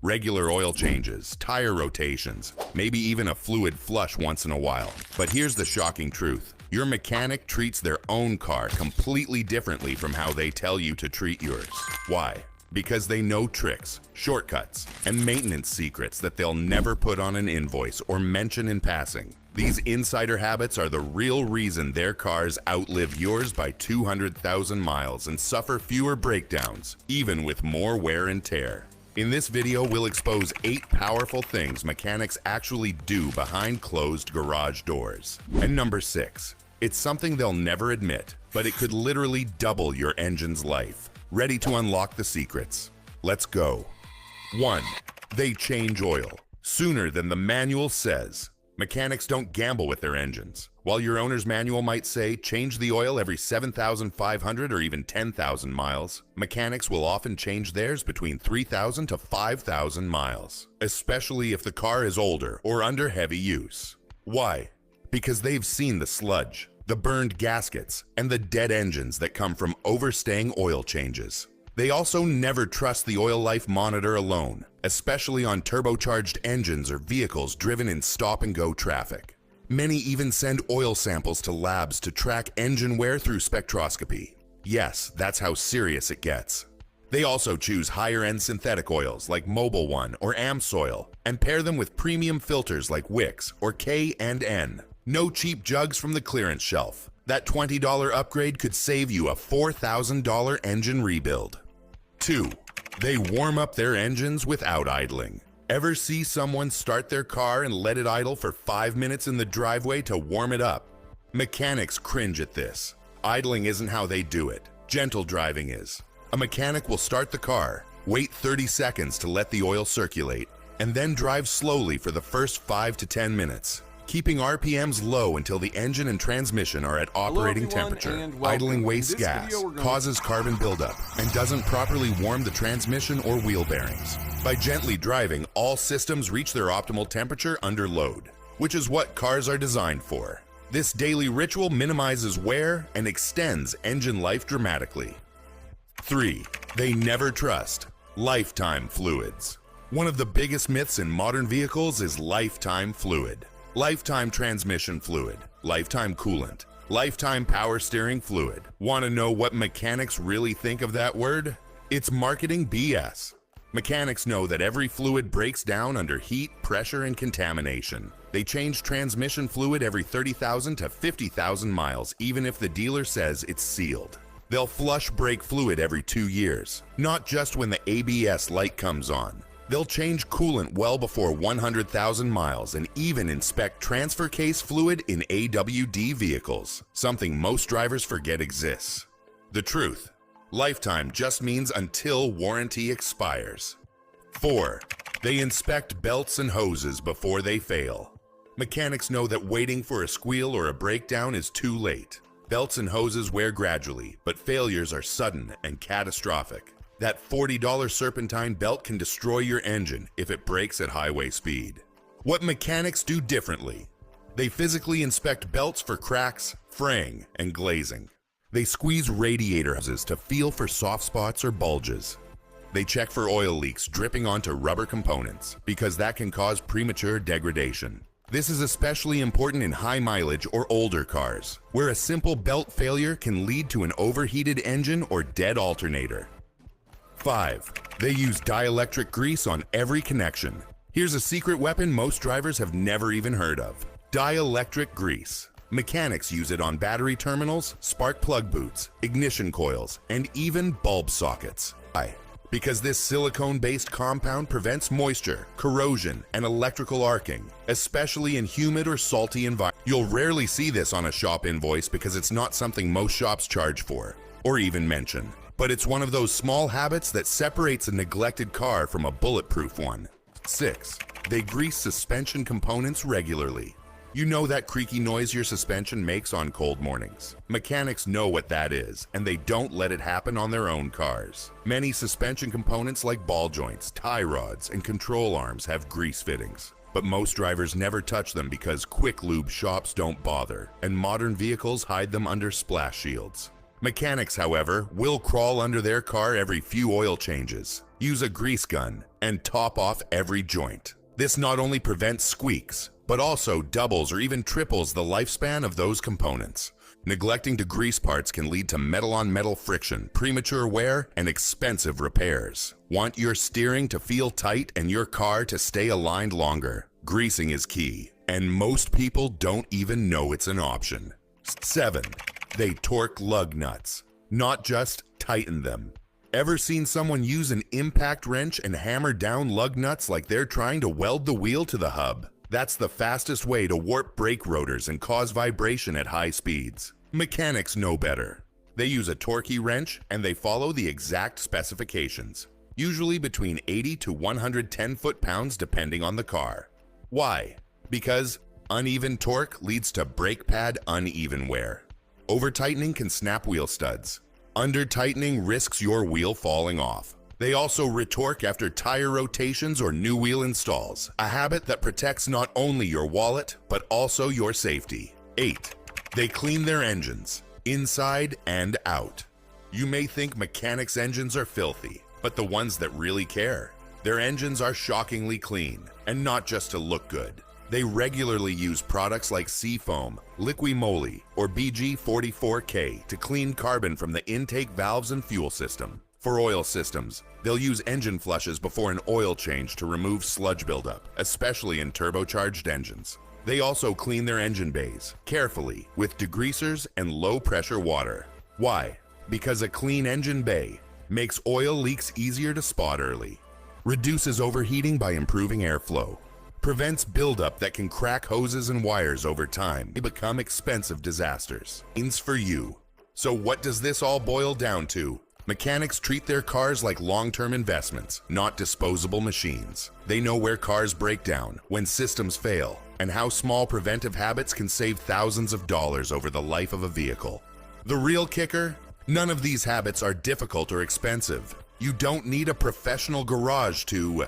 regular oil changes, tire rotations, maybe even a fluid flush once in a while. But here's the shocking truth. Your mechanic treats their own car completely differently from how they tell you to treat yours. Why? Because they know tricks, shortcuts, and maintenance secrets that they'll never put on an invoice or mention in passing. These insider habits are the real reason their cars outlive yours by 200,000 miles and suffer fewer breakdowns, even with more wear and tear. In this video, we'll expose 8 powerful things mechanics actually do behind closed garage doors. And number 6, it's something they'll never admit, but it could literally double your engine's life. Ready to unlock the secrets? Let's go. 1. They change oil sooner than the manual says. Mechanics don't gamble with their engines. While your owner's manual might say, change the oil every 7,500 or even 10,000 miles, mechanics will often change theirs between 3,000 to 5,000 miles, especially if the car is older or under heavy use. Why? Because they've seen the sludge, the burned gaskets, and the dead engines that come from overstaying oil changes. They also never trust the oil life monitor alone, especially on turbocharged engines or vehicles driven in stop-and-go traffic. Many even send oil samples to labs to track engine wear through spectroscopy. Yes, that's how serious it gets. They also choose higher-end synthetic oils like Mobil 1 or AmSoil and pair them with premium filters like Wix or K&N. No cheap jugs from the clearance shelf. That $20 upgrade could save you a $4,000 engine rebuild. 2. They warm up their engines without idling. Ever see someone start their car and let it idle for 5 minutes in the driveway to warm it up? Mechanics cringe at this. Idling isn't how they do it. Gentle driving is. A mechanic will start the car, wait 30 seconds to let the oil circulate, and then drive slowly for the first 5 to 10 minutes. Keeping RPMs low until the engine and transmission are at operating temperature. Idling wastes gas, causes carbon buildup, and doesn't properly warm the transmission or wheel bearings. By gently driving, all systems reach their optimal temperature under load, which is what cars are designed for. This daily ritual minimizes wear and extends engine life dramatically. 3. They never trust lifetime fluids. One of the biggest myths in modern vehicles is lifetime fluid. Lifetime transmission fluid, lifetime coolant, lifetime power steering fluid. Want to know what mechanics really think of that word? It's marketing BS. Mechanics know that every fluid breaks down under heat, pressure, and contamination. They change transmission fluid every 30,000 to 50,000 miles, even if the dealer says it's sealed. They'll flush brake fluid every 2 years, not just when the ABS light comes on. They'll change coolant well before 100,000 miles and even inspect transfer case fluid in AWD vehicles, something most drivers forget exists. The truth: lifetime just means until warranty expires. 4. They inspect belts and hoses before they fail. Mechanics know that waiting for a squeal or a breakdown is too late. Belts and hoses wear gradually, but failures are sudden and catastrophic. That $40 serpentine belt can destroy your engine if it breaks at highway speed. What mechanics do differently: they physically inspect belts for cracks, fraying, and glazing. They squeeze radiator hoses to feel for soft spots or bulges. They check for oil leaks dripping onto rubber components, because that can cause premature degradation. This is especially important in high mileage or older cars, where a simple belt failure can lead to an overheated engine or dead alternator. 5. They use dielectric grease on every connection. Here's a secret weapon most drivers have never even heard of: dielectric grease. Mechanics use it on battery terminals, spark plug boots, ignition coils, and even bulb sockets. Why? Because this silicone-based compound prevents moisture, corrosion, and electrical arcing, especially in humid or salty environments. You'll rarely see this on a shop invoice because it's not something most shops charge for, or even mention. But it's one of those small habits that separates a neglected car from a bulletproof one. 6. They grease suspension components regularly. You know that creaky noise your suspension makes on cold mornings. Mechanics know what that is, and they don't let it happen on their own cars. Many suspension components like ball joints, tie rods, and control arms have grease fittings. But most drivers never touch them because quick lube shops don't bother, and modern vehicles hide them under splash shields. Mechanics, however, will crawl under their car every few oil changes, use a grease gun, and top off every joint. This not only prevents squeaks, but also doubles or even triples the lifespan of those components. Neglecting to grease parts can lead to metal-on-metal friction, premature wear, and expensive repairs. Want your steering to feel tight and your car to stay aligned longer? Greasing is key, and most people don't even know it's an option. 7. They torque lug nuts, not just tighten them. Ever seen someone use an impact wrench and hammer down lug nuts like they're trying to weld the wheel to the hub? That's the fastest way to warp brake rotors and cause vibration at high speeds. Mechanics know better. They use a torquey wrench and they follow the exact specifications, usually between 80 to 110 foot-pounds depending on the car. Why? Because uneven torque leads to brake pad uneven wear. Over-tightening can snap wheel studs. Under-tightening risks your wheel falling off. They also retorque after tire rotations or new wheel installs, a habit that protects not only your wallet, but also your safety. 8. They clean their engines, inside and out. You may think mechanics' engines are filthy, but the ones that really care, their engines are shockingly clean, and not just to look good. They regularly use products like Seafoam, Liqui-Moly, or BG44K to clean carbon from the intake valves and fuel system. For oil systems, they'll use engine flushes before an oil change to remove sludge buildup, especially in turbocharged engines. They also clean their engine bays, carefully, with degreasers and low-pressure water. Why? Because a clean engine bay makes oil leaks easier to spot early, reduces overheating by improving airflow, prevents buildup that can crack hoses and wires over time. They become expensive disasters. Means for you. So what does this all boil down to? Mechanics treat their cars like long-term investments, not disposable machines. They know where cars break down, when systems fail, and how small preventive habits can save thousands of dollars over the life of a vehicle. The real kicker? None of these habits are difficult or expensive. You don't need a professional garage to